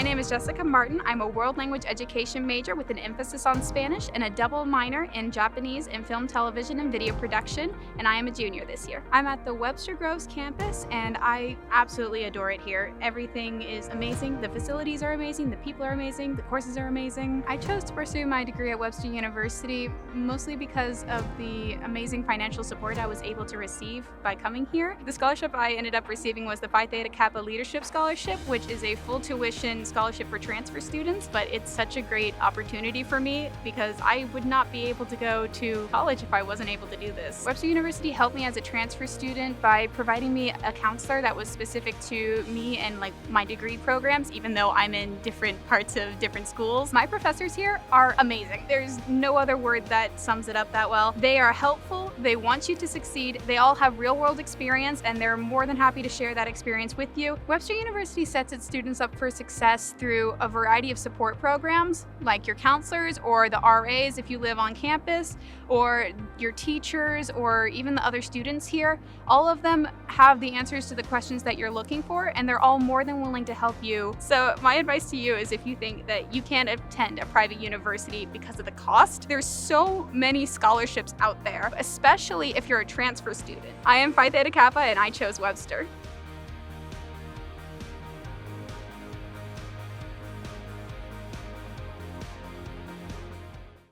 My name is Jessica Martin. I'm a world language education major with an emphasis on Spanish and a double minor in Japanese and film, television, and video production, and I am a junior this year. I'm at the Webster Groves campus, and I absolutely adore it here. Everything is amazing. The facilities are amazing. The people are amazing. The courses are amazing. I chose to pursue my degree at Webster University mostly because of the amazing financial support I was able to receive by coming here. The scholarship I ended up receiving was the Phi Theta Kappa Leadership Scholarship, which is a full tuition scholarship for transfer students, but it's such a great opportunity for me because I would not be able to go to college if I wasn't able to do this. Webster University helped me as a transfer student by providing me a counselor that was specific to me and my degree programs, even though I'm in different parts of different schools. My professors here are amazing. There's no other word that sums it up that well. They are helpful, they want you to succeed, they all have real world experience, and they're more than happy to share that experience with you. Webster University sets its students up for success through a variety of support programs, like your counselors or the RAs if you live on campus, or your teachers, or even the other students here. All of them have the answers to the questions that you're looking for, and they're all more than willing to help you. So my advice to you is, if you think that you can't attend a private university because of the cost, there's so many scholarships out there, especially if you're a transfer student. I am Phi Theta Kappa and I chose Webster.